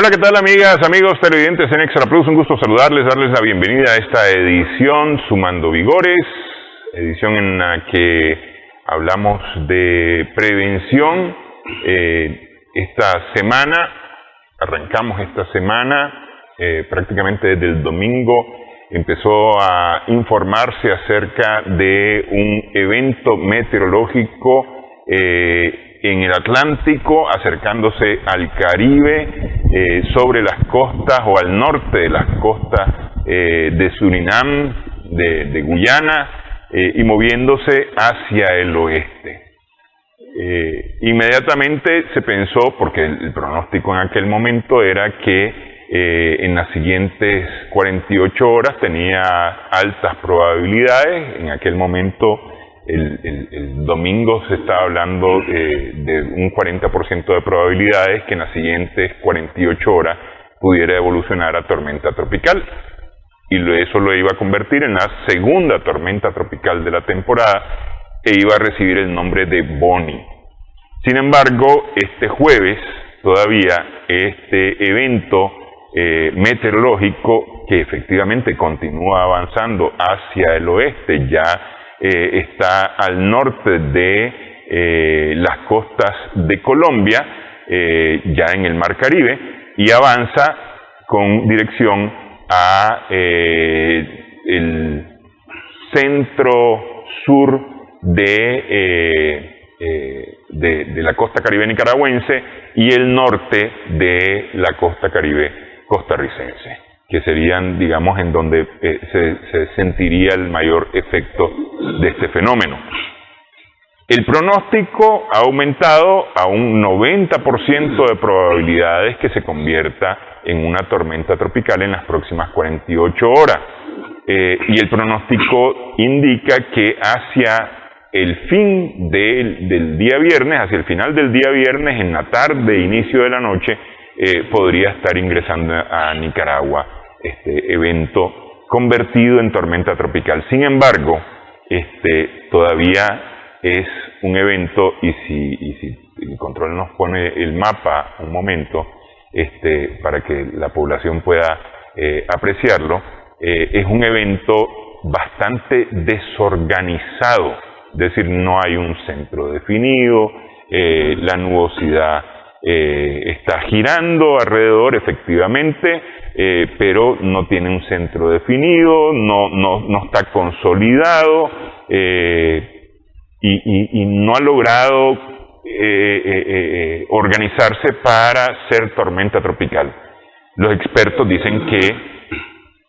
Hola, ¿qué tal amigas, amigos televidentes en Extra Plus? Un gusto saludarles, darles la bienvenida a esta edición Sumando Vigores, edición en la que hablamos de prevención. Arrancamos esta semana, prácticamente desde el domingo empezó a informarse acerca de un evento meteorológico en el Atlántico, acercándose al Caribe, sobre las costas o al norte de las costas de Surinam, de Guyana, y moviéndose hacia el oeste. Inmediatamente se pensó, porque el pronóstico en aquel momento era que en las siguientes 48 horas tenía altas probabilidades. En aquel momento, el domingo se estaba hablando de un 40% de probabilidades que en las siguientes 48 horas pudiera evolucionar a tormenta tropical, y eso lo iba a convertir en la segunda tormenta tropical de la temporada e iba a recibir el nombre de Bonnie. Sin embargo, este jueves todavía este evento meteorológico, que efectivamente continúa avanzando hacia el oeste, ya está al norte de las costas de Colombia, ya en el Mar Caribe, y avanza con dirección a el centro sur de la costa caribe nicaragüense y el norte de la costa caribe costarricense, que serían, digamos, en donde se sentiría el mayor efecto de este fenómeno. El pronóstico ha aumentado a un 90% de probabilidades que se convierta en una tormenta tropical en las próximas 48 horas. Y el pronóstico indica que hacia el fin del día viernes, hacia el final del día viernes, en la tarde, inicio de la noche, podría estar ingresando a Nicaragua este evento convertido en tormenta tropical. Sin embargo, todavía es un evento, y si el control nos pone el mapa un momento, para que la población pueda apreciarlo, es un evento bastante desorganizado, es decir, no hay un centro definido, la nubosidad está girando alrededor, efectivamente, pero no tiene un centro definido, no está consolidado, y no ha logrado organizarse para ser tormenta tropical. Los expertos dicen que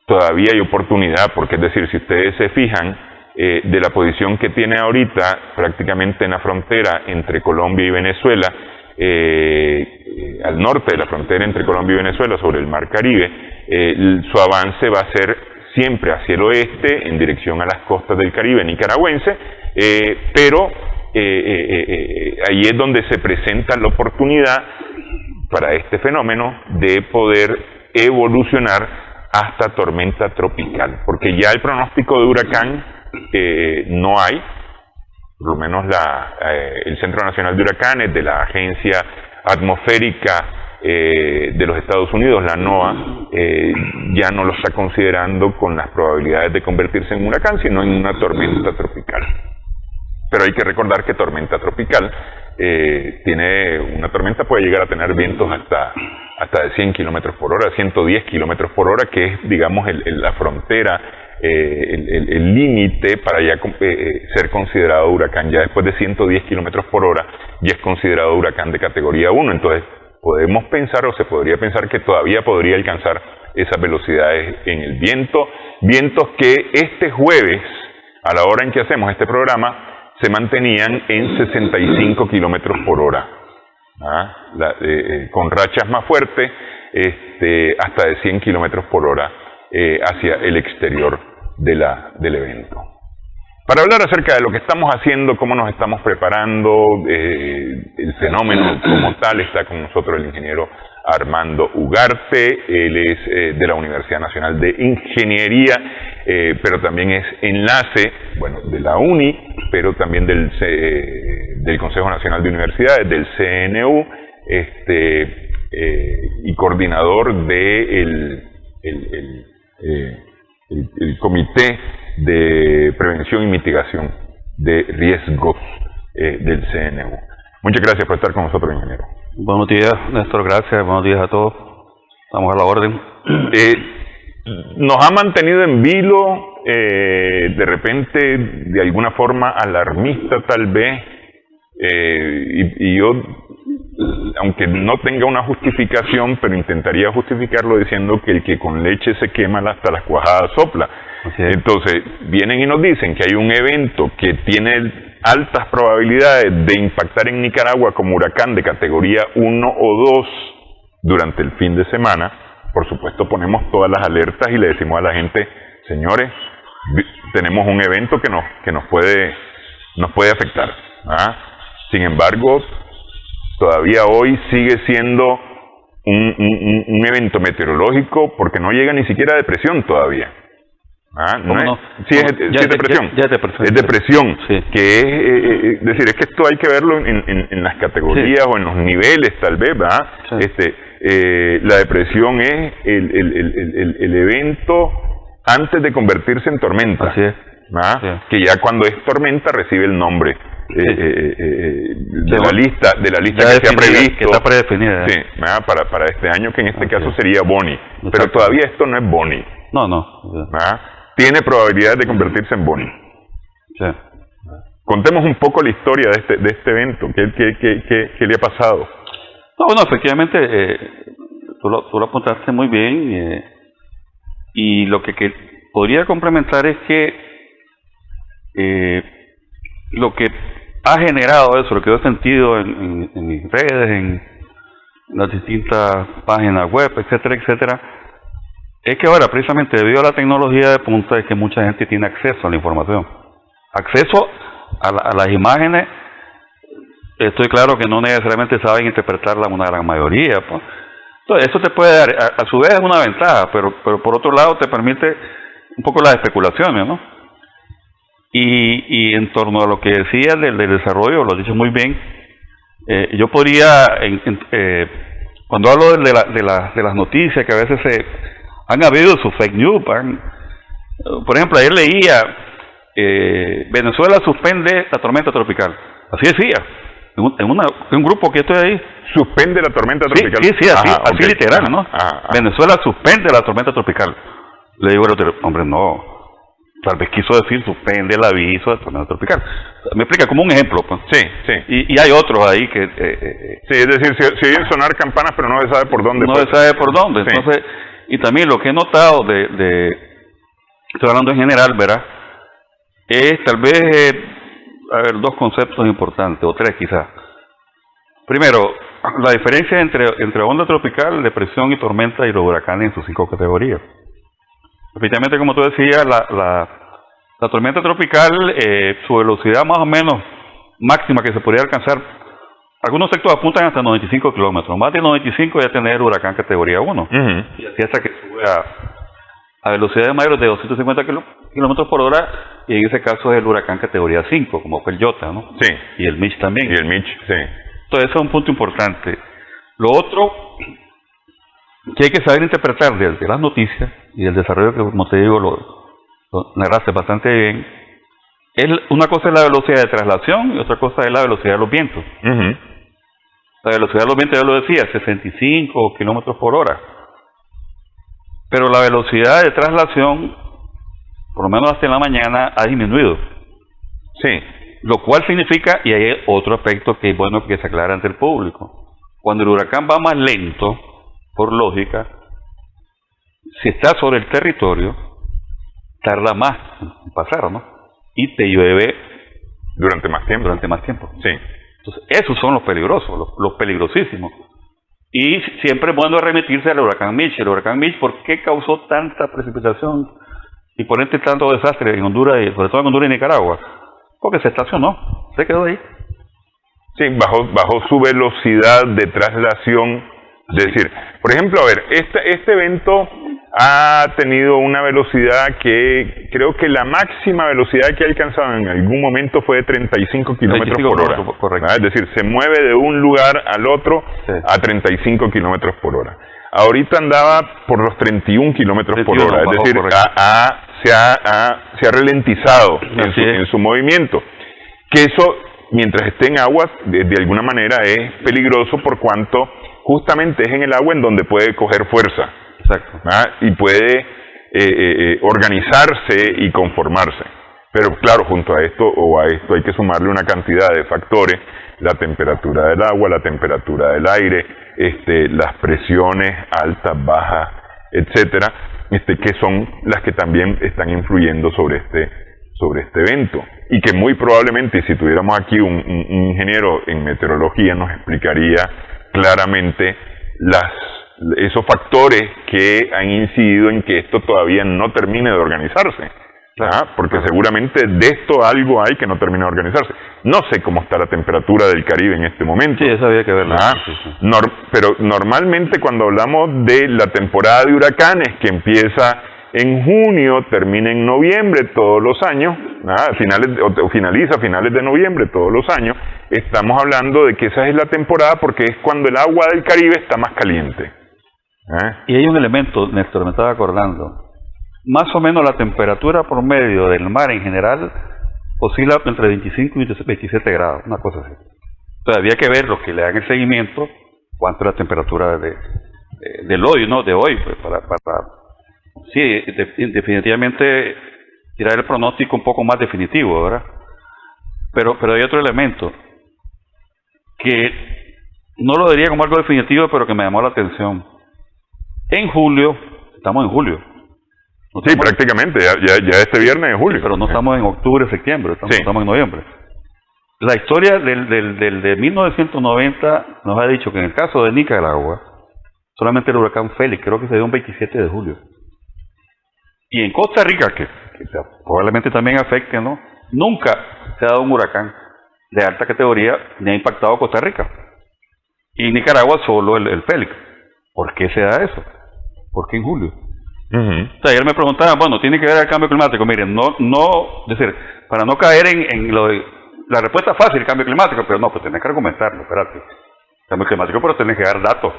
todavía hay oportunidad, porque es decir, si ustedes se fijan, de la posición que tiene ahorita prácticamente en la frontera entre Colombia y Venezuela, al norte de la frontera entre Colombia y Venezuela, sobre el Mar Caribe, su avance va a ser siempre hacia el oeste, en dirección a las costas del Caribe nicaragüense, pero ahí es donde se presenta la oportunidad para este fenómeno de poder evolucionar hasta tormenta tropical, porque ya el pronóstico de huracán no hay, por lo menos el Centro Nacional de Huracanes de la Agencia Atmosférica de los Estados Unidos, la NOAA, ya no lo está considerando con las probabilidades de convertirse en un huracán, sino en una tormenta tropical. Pero hay que recordar que tormenta tropical una tormenta puede llegar a tener vientos hasta de 100 kilómetros por hora, 110 kilómetros por hora, que es, digamos, la frontera, el límite para ya ser considerado huracán. Ya después de 110 kilómetros por hora ya es considerado huracán de categoría 1. Entonces podemos pensar, o se podría pensar, que todavía podría alcanzar esas velocidades en el viento, vientos que este jueves, a la hora en que hacemos este programa, se mantenían en 65 kilómetros por hora, con rachas más fuertes, hasta de 100 kilómetros por hora hacia el exterior del evento. Para hablar acerca de lo que estamos haciendo, cómo nos estamos preparando, el fenómeno como tal, está con nosotros el ingeniero Armando Ugarte. Él es de la Universidad Nacional de Ingeniería, pero también es enlace, de la UNI, pero también del Consejo Nacional de Universidades, del CNU, y coordinador del el Comité de Prevención y Mitigación de Riesgos del CNU. Muchas gracias por estar con nosotros, ingeniero. Buenos días, Néstor, gracias. Buenos días a todos. Estamos a la orden. Nos ha mantenido en vilo, de repente, de alguna forma alarmista tal vez, y yo, aunque no tenga una justificación, pero intentaría justificarlo diciendo que el que con leche se quema hasta las cuajadas sopla. Entonces, vienen y nos dicen que hay un evento que tiene altas probabilidades de impactar en Nicaragua como huracán de categoría 1 o 2 durante el fin de semana. Por supuesto, ponemos todas las alertas y le decimos a la gente, señores, tenemos un evento que nos puede afectar. Sin embargo, todavía hoy sigue siendo un evento meteorológico porque no llega ni siquiera a depresión todavía. Sí, es depresión. Ya es depresión. Es depresión, sí. Que es decir, es que esto hay que verlo en las categorías, sí, o en los niveles tal vez, ¿verdad? Sí. La depresión es el evento antes de convertirse en tormenta. Así es. Sí. Que ya cuando es tormenta recibe el nombre de la lista que se ha previsto, que está predefinida. Sí, para este año, que en este caso sería Bonnie. Pero todavía esto no es Bonnie. No. Tiene probabilidad de convertirse en Bonnie. Sí. Contemos un poco la historia de este evento. ¿Qué le ha pasado? No, bueno, efectivamente, tú lo apuntaste muy bien. Y lo que podría complementar es que lo que ha generado eso, lo que yo he sentido en mis redes, en las distintas páginas web, etcétera, es que ahora, precisamente debido a la tecnología de punta, es que mucha gente tiene acceso a la información, acceso a las imágenes. Estoy claro que no necesariamente saben interpretarla una gran mayoría, pues. Entonces, eso te puede dar, a su vez es una ventaja, pero por otro lado te permite un poco las especulaciones, ¿no? Y en torno a lo que decía del desarrollo, lo has dicho muy bien. Yo podría, cuando hablo de las noticias que a veces han habido sus fake news, por ejemplo, ayer leía, Venezuela suspende la tormenta tropical. Así decía, en un grupo que estoy ahí. ¿Suspende la tormenta tropical? Sí, así literal, ¿no? Venezuela suspende la tormenta tropical. Le digo al otro, hombre, no. Tal vez quiso decir suspende el aviso de tormenta tropical. Me explica como un ejemplo, pues. Sí. Y hay otros ahí que... sí, es decir, se oyen sonar campanas, pero no se sabe por dónde. No se sabe por dónde. Sí. Entonces, y también lo que he notado estoy hablando en general, ¿verdad? Es tal vez, dos conceptos importantes, o tres quizás. Primero, la diferencia entre onda tropical, depresión y tormenta y los huracanes en sus 5 categorías. Efectivamente, como tú decías, la tormenta tropical, su velocidad más o menos máxima que se podría alcanzar, algunos sectores apuntan hasta 95 kilómetros, más de 95 ya tener huracán categoría 1, y así hasta que sube a velocidades mayores de 250 kilómetros por hora, y en ese caso es el huracán categoría 5, como fue el Iota, ¿no? Sí. Y el Mitch también. Y el Mitch, sí. Entonces, eso es un punto importante. Lo otro que hay que saber interpretar de las noticias y del desarrollo que, como te digo, lo narraste bastante bien, una cosa es la velocidad de traslación y otra cosa es la velocidad de los vientos. La velocidad de los vientos, ya lo decía, 65 kilómetros por hora. Pero la velocidad de traslación, por lo menos hasta en la mañana, ha disminuido. Sí. Lo cual significa, y hay otro aspecto que es bueno que se aclare ante el público, cuando el huracán va más lento, por lógica, si está sobre el territorio, tarda más en pasar, ¿no? Y te llueve durante más tiempo. Sí. Entonces, esos son los peligrosos, los peligrosísimos. Y siempre es bueno remitirse al huracán Mitch. El huracán Mitch, ¿por qué causó tanta precipitación y por este tanto desastre en Honduras, y sobre todo en Honduras y Nicaragua? Porque se estacionó, se quedó ahí. Sí, bajo su velocidad de traslación. Es decir, por ejemplo, a ver, este evento ha tenido una velocidad que creo que la máxima velocidad que ha alcanzado en algún momento fue de 35 kilómetros por hora. Correcto. Es decir, se mueve de un lugar al otro sí, a 35 kilómetros por hora. Ahorita andaba por los 31 kilómetros por 31, hora, es bajó, decir, se ha ralentizado en su movimiento. Que eso, mientras esté en agua, de alguna manera es peligroso por cuanto justamente es en el agua en donde puede coger fuerza. Exacto. Y puede organizarse y conformarse. Pero claro, junto a esto hay que sumarle una cantidad de factores: la temperatura del agua, la temperatura del aire, las presiones altas, bajas, etcétera, que son las que también están influyendo sobre este evento, y que muy probablemente, si tuviéramos aquí un ingeniero en meteorología, nos explicaría claramente esos factores que han incidido en que esto todavía no termine de organizarse. Porque seguramente de esto algo hay que no termina de organizarse. No sé cómo está la temperatura del Caribe en este momento. Sí, eso había que verlo. Sí. Pero normalmente cuando hablamos de la temporada de huracanes, que empieza en junio, termina en noviembre todos los años, finaliza a finales de noviembre todos los años, estamos hablando de que esa es la temporada porque es cuando el agua del Caribe está más caliente. Y hay un elemento, Néstor, me estaba acordando. Más o menos la temperatura promedio del mar en general oscila entre 25 y 27 grados, una cosa así. Entonces había que ver, los que le dan el seguimiento, cuánto es la temperatura del hoy, ¿no? De hoy, pues, sí, definitivamente tirar el pronóstico un poco más definitivo, ¿verdad? Pero hay otro elemento que no lo diría como algo definitivo, pero que me llamó la atención. En julio, estamos en julio. Sí, prácticamente, ya este viernes es julio. Pero no estamos en octubre, septiembre, estamos en noviembre. La historia de 1990 nos ha dicho que en el caso de Nicaragua, solamente el huracán Félix, creo que se dio un 27 de julio. Y en Costa Rica, que probablemente también afecte, ¿no? Nunca se ha dado un huracán de alta categoría ni ha impactado a Costa Rica. Y Nicaragua solo el Félix. ¿Por qué se da eso? ¿Por qué en julio? O sea, ayer me preguntaban, bueno, tiene que ver el cambio climático. Miren, es decir, para no caer en lo de, la respuesta fácil, el cambio climático, pero no, pues tenés que argumentarlo, espérate. Cambio climático, pero tenés que dar datos.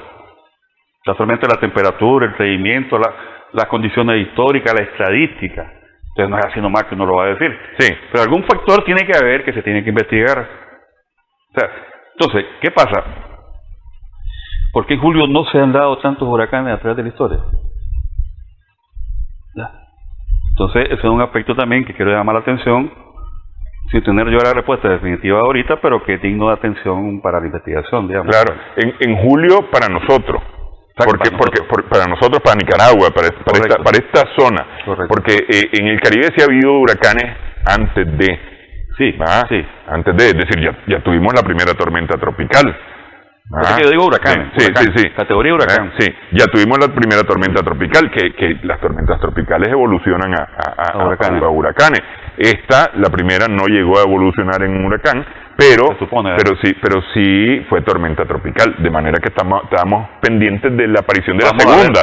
No solamente la temperatura, el seguimiento, las condiciones históricas, la estadística. Entonces no es así nomás que uno lo va a decir. Sí. Pero algún factor tiene que haber que se tiene que investigar. O sea, entonces, ¿qué pasa? ¿Por qué en julio no se han dado tantos huracanes a través de la historia? Entonces, ese es un aspecto también que quiero llamar la atención, sin tener yo la respuesta definitiva ahorita, pero que es digno de atención para la investigación, digamos. Claro, en julio para nosotros, para nosotros, para Nicaragua, para esta zona. Correcto. Porque en el Caribe sí ha habido huracanes antes de. Sí. Antes de, es decir, ya tuvimos la primera tormenta tropical. Yo digo huracanes. Sí. Categoría huracán. Sí, ya tuvimos la primera tormenta tropical, que las tormentas tropicales evolucionan a huracanes. La primera no llegó a evolucionar en un huracán, pero sí fue tormenta tropical, de manera que estamos pendientes de la aparición de la segunda.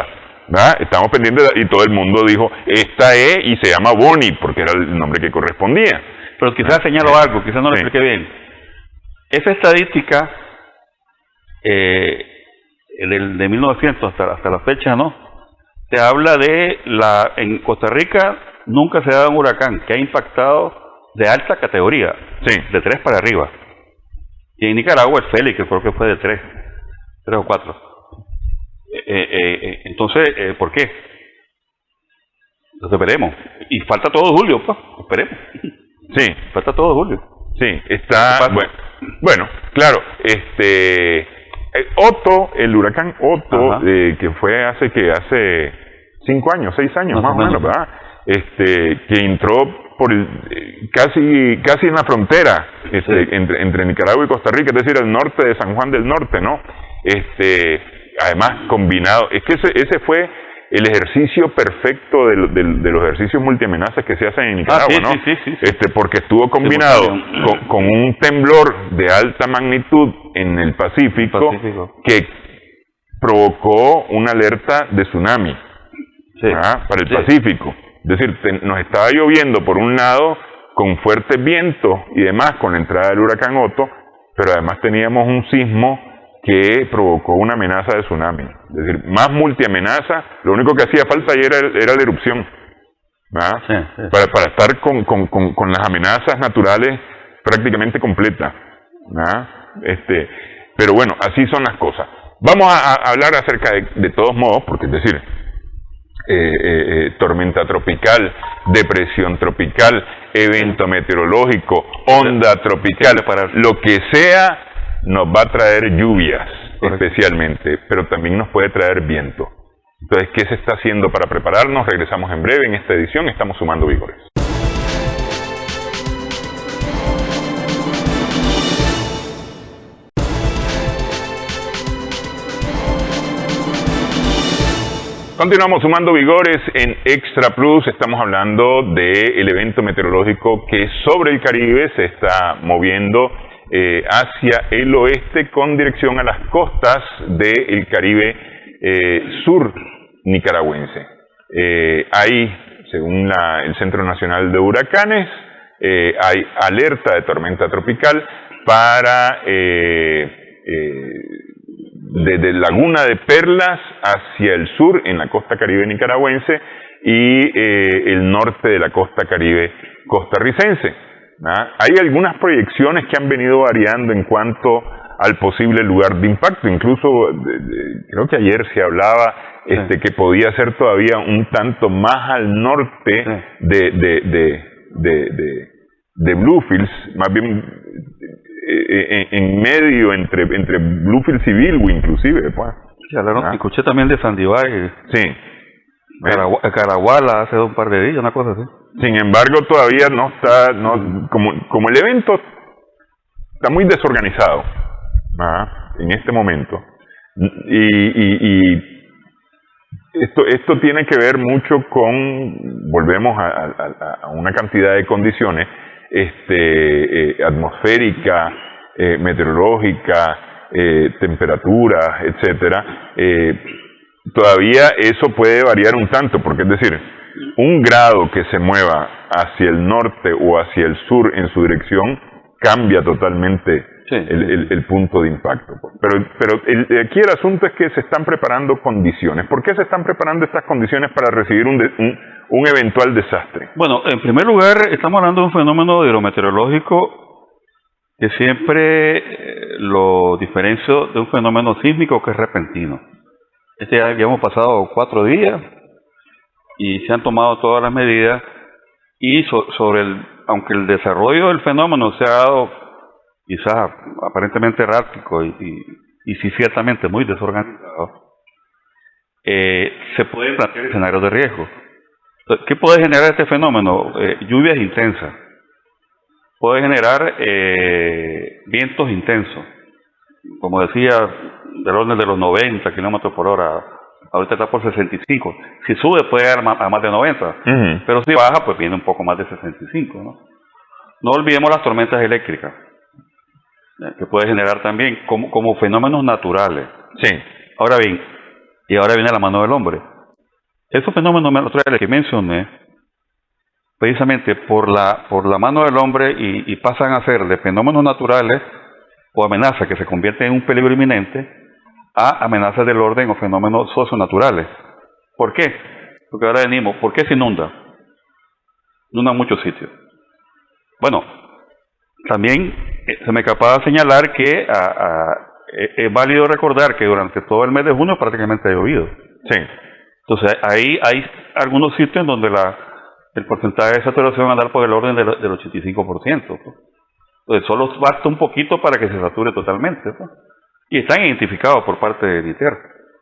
Estamos pendientes y todo el mundo dijo, esta es, y se llama Bonnie, porque era el nombre que correspondía. Pero quizás señalo algo, quizás no lo expliqué bien. Esa estadística de 1900 hasta la fecha, ¿no? Te habla de en Costa Rica nunca se ha dado un huracán que ha impactado de alta categoría, de 3 para arriba. Y en Nicaragua el Félix, que creo que fue de 3 o 4. Entonces, ¿por qué? Entonces veremos. Y falta todo julio, pues, esperemos. Sí, falta todo julio. Sí, está bueno, claro, Otto, el huracán Otto, que fue hace 5 años, 6 años más o menos, ¿verdad? Que entró por casi en la frontera entre Nicaragua y Costa Rica, es decir, al norte de San Juan del Norte, ¿no? Además combinado, es que ese fue el ejercicio perfecto de los ejercicios multiamenazas que se hacen en Nicaragua, ¿no? Sí. Porque estuvo combinado con un temblor de alta magnitud en el Pacífico. Que provocó una alerta de tsunami para el Pacífico. Es decir, nos estaba lloviendo por un lado con fuertes vientos y demás con la entrada del huracán Otto, pero además teníamos un sismo que provocó una amenaza de tsunami. Es decir, más multiamenaza, lo único que hacía falta ahí era la erupción. ¿Ah? Sí, sí. Para estar con las amenazas naturales prácticamente completas. ¿Ah? Pero bueno, así son las cosas. Vamos a hablar acerca de todos modos, porque es decir, tormenta tropical, depresión tropical, evento meteorológico, onda tropical, lo que sea nos va a traer lluvias. Correcto. Especialmente, pero también nos puede traer viento. Entonces, ¿qué se está haciendo para prepararnos? Regresamos en breve en esta edición, estamos sumando vigores. Continuamos sumando vigores en Extra Plus. Estamos hablando del evento meteorológico que sobre el Caribe se está moviendo hacia el oeste con dirección a las costas del Caribe sur nicaragüense. Hay, según el Centro Nacional de Huracanes, hay alerta de tormenta tropical para desde Laguna de Perlas hacia el sur en la costa caribe nicaragüense y el norte de la costa caribe costarricense. ¿Ah? Hay algunas proyecciones que han venido variando en cuanto al posible lugar de impacto. Incluso creo que ayer se hablaba que podía ser todavía un tanto más al norte de Bluefields, más bien en medio entre Bluefields y Bilwi inclusive. Pues. Sí, escuché también de Sandivague. Sí. Caraguala hace un par de días, una cosa así. Sin embargo, todavía no está, como el evento está muy desorganizado en este momento. Y esto tiene que ver mucho con, volvemos a una cantidad de condiciones atmosférica, meteorológica, temperaturas, etcétera. Todavía eso puede variar un tanto, porque es decir, un grado que se mueva hacia el norte o hacia el sur en su dirección cambia totalmente el punto de impacto. Pero aquí el asunto es que se están preparando condiciones. ¿Por qué se están preparando estas condiciones para recibir un eventual desastre? Bueno, en primer lugar, estamos hablando de un fenómeno hidrometeorológico que siempre lo diferencio de un fenómeno sísmico que es repentino. Ya habíamos pasado 4 días y se han tomado todas las medidas y aunque el desarrollo del fenómeno se ha dado quizás aparentemente errático y sí ciertamente muy desorganizado, se pueden plantear escenarios de riesgo. ¿Qué puede generar este fenómeno? Lluvias intensas, puede generar vientos intensos, como decía, del orden de los 90 kilómetros por hora. Ahorita está por 65. Si sube puede llegar a más de 90. Pero si baja, pues viene un poco más de 65. No olvidemos las tormentas eléctricas, que puede generar también como fenómenos naturales. Sí. Ahora bien, y ahora viene la mano del hombre. Esos fenómenos naturales que mencioné, precisamente por la mano del hombre y pasan a ser de fenómenos naturales o amenazas que se convierten en un peligro inminente, a amenazas del orden o fenómenos socionaturales. ¿Por qué? Porque ahora venimos, ¿por qué se inunda? Inunda en muchos sitios. Bueno, también se me acaba de señalar que es válido recordar que durante todo el mes de junio prácticamente ha llovido. Sí. Entonces ahí hay algunos sitios en donde el porcentaje de saturación va a andar por el orden del 85%. Entonces solo basta un poquito para que se sature totalmente. Y están identificados por parte del ITER.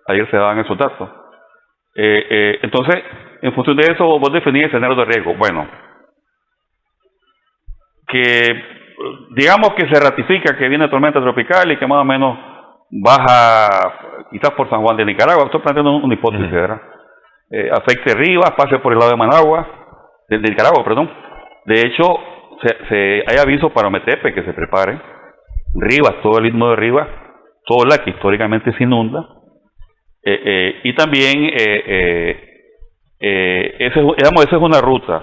Ayer se daban esos datos. Entonces, en función de eso, vos definís escenarios de riesgo. Bueno, que digamos que se ratifica que viene tormenta tropical y que más o menos baja quizás por San Juan de Nicaragua. Estoy planteando una hipótesis, ¿verdad? Afecte Rivas, pase por el lado de Managua, de Nicaragua, perdón. De hecho, hay aviso para Ometepe que se prepare. Rivas, todo el istmo de Rivas, Tola, que históricamente se inunda, y también esa es una ruta,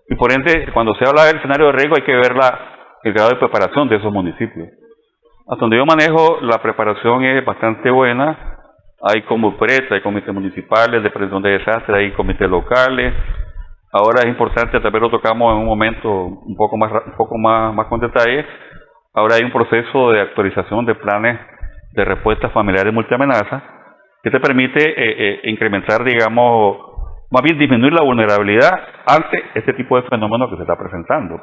y por ende cuando se habla del escenario de riesgo hay que ver el grado de preparación de esos municipios. Hasta donde yo manejo, la preparación es bastante buena. Hay comités, hay comités municipales de prevención de desastres, hay comités locales. Ahora es importante, tal vez lo tocamos en un momento un poco más con detalle. Ahora hay un proceso de actualización de planes de respuesta familiares multiamenaza que te permite incrementar, digamos, más bien disminuir la vulnerabilidad ante este tipo de fenómeno que se está presentando.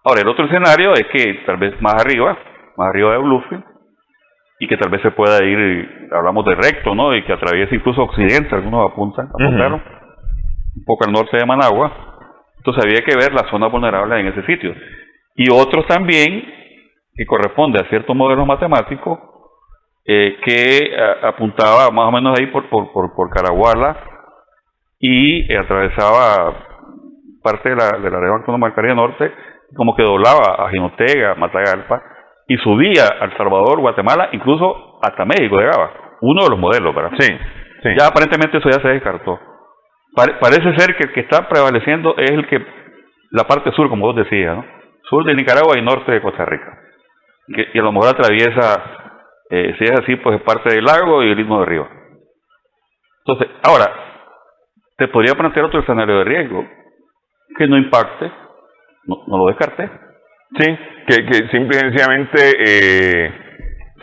Ahora, el otro escenario es que tal vez más arriba de Bluefield, y que tal vez se pueda ir, hablamos de recto, ¿no? Y que atraviese incluso occidente, algunos apuntaron, un poco al norte de Managua. Entonces había que ver la zona vulnerable en ese sitio. Y otros también, que corresponde a ciertos modelos matemáticos, que apuntaba más o menos ahí por Caraguala y atravesaba parte de la región autónoma del Caribe Norte, como que doblaba a Jinotega, Matagalpa, y subía a El Salvador, Guatemala, incluso hasta México llegaba. Uno de los modelos, ¿verdad? Sí. Ya aparentemente eso ya se descartó. Parece ser que el que está prevaleciendo es la parte sur, como vos decías, ¿no? Sur de Nicaragua y norte de Costa Rica. Y a lo mejor atraviesa, si es así, pues es parte del lago y el istmo de Río. Entonces, ahora, te podría plantear otro escenario de riesgo, que no impacte, no lo descarté. Sí, que simple y sencillamente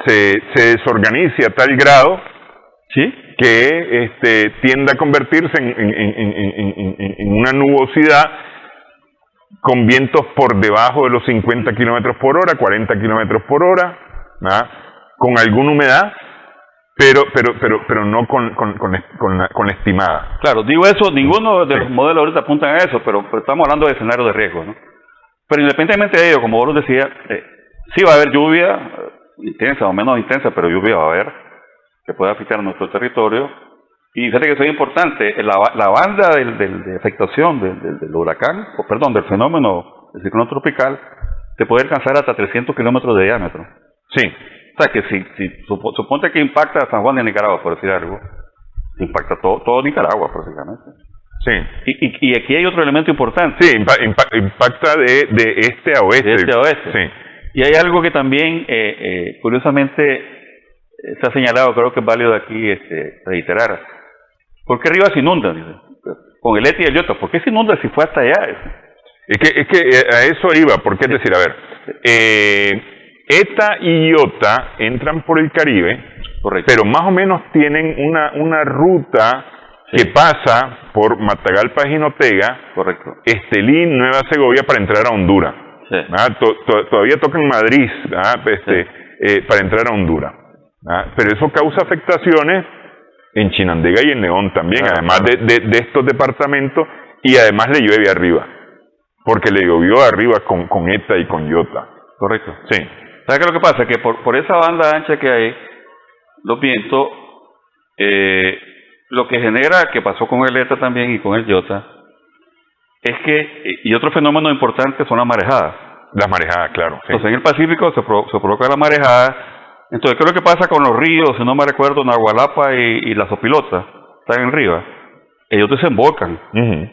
se desorganice a tal grado, ¿sí?, que tienda a convertirse en una nubosidad con vientos por debajo de los 50 kilómetros por hora, 40 kilómetros por hora, ¿verdad?, con alguna humedad, pero no con la estimada. Claro, digo eso, ninguno de los modelos ahorita apuntan a eso, pero estamos hablando de escenarios de riesgo, ¿no? Pero independientemente de ello, como vos lo decías, sí va a haber lluvia, intensa o menos intensa, pero lluvia va a haber, que puede afectar a nuestro territorio. Y fíjate que eso es importante, la banda de afectación del huracán, del fenómeno del ciclón tropical, te puede alcanzar hasta 300 kilómetros de diámetro. Sí. O sea que si suponte que impacta a San Juan de Nicaragua, por decir algo, impacta todo Nicaragua prácticamente. Sí. Y aquí hay otro elemento importante. Sí, impacta de este a oeste. De este a oeste. Sí. Y hay algo que también, curiosamente, se ha señalado, creo que es válido aquí reiterar. ¿Por qué arriba se inunda? Con el ETA y el Iota. ¿Por qué se inunda si fue hasta allá? Es que a eso iba, porque es decir, a ver, ETA y Iota entran por el Caribe, correcto, pero más o menos tienen una ruta que pasa por Matagalpa, Jinotega, correcto, Estelí, Nueva Segovia para entrar a Honduras. Sí. Todavía tocan Madrid para entrar a Honduras. Pero eso causa afectaciones en Chinandega y en León también, además de estos departamentos, y además le llueve arriba, porque le llovió arriba con ETA y con Iota. Correcto. Sí. ¿Sabes qué es lo que pasa? Que por esa banda ancha que hay, los vientos, lo que genera, que pasó con el ETA también y con el Iota, es que, y otro fenómeno importante son las marejadas. Las marejadas, claro. Sí. Entonces en el Pacífico se provoca la marejada. Entonces, ¿qué es lo que pasa con los ríos? Si no me recuerdo, Nahualapa y la Sopilota, están en Riva. Ellos desembocan.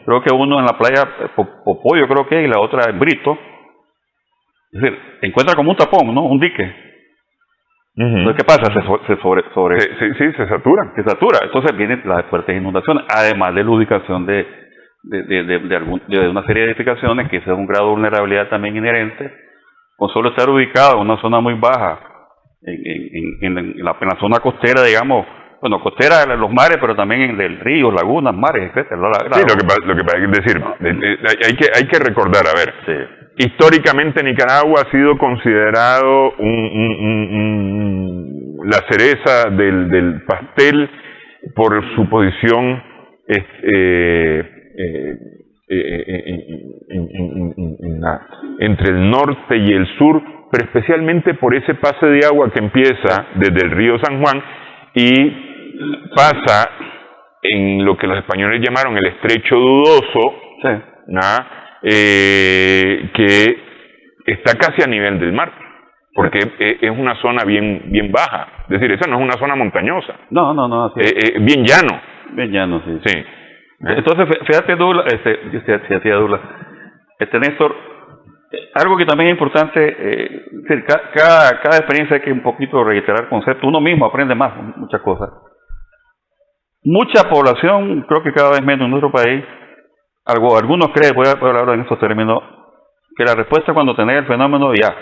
Creo que uno en la playa Popoyo, creo que, y la otra en Brito. Es decir, encuentra como un tapón, ¿no? Un dique. Entonces, ¿qué pasa? Se saturan. Se satura. Entonces vienen las fuertes inundaciones, además de la ubicación de una serie de edificaciones, que ese es un grado de vulnerabilidad también inherente, con solo estar ubicado en una zona muy baja, en la zona costera, digamos, bueno, costera de los mares, pero también en el río, lagunas, mares, etcétera. Sí, lo que pasa es decir, hay que recordar, a ver, sí, históricamente Nicaragua ha sido considerado la cereza del pastel por su posición entre el norte y el sur, pero especialmente por ese pase de agua que empieza desde el río San Juan y pasa en lo que los españoles llamaron el estrecho dudoso, que está casi a nivel del mar, porque es una zona bien baja, es decir, esa no es una zona montañosa, no, bien llano. Bien llano, sí. Entonces, fíjate, Douglas, Néstor, Algo que también es importante, cada experiencia hay que un poquito reiterar conceptos. Uno mismo aprende más, muchas cosas. Mucha población, creo que cada vez menos en nuestro país, algunos creen, voy a hablar en estos términos, que la respuesta cuando tenés el fenómeno ya.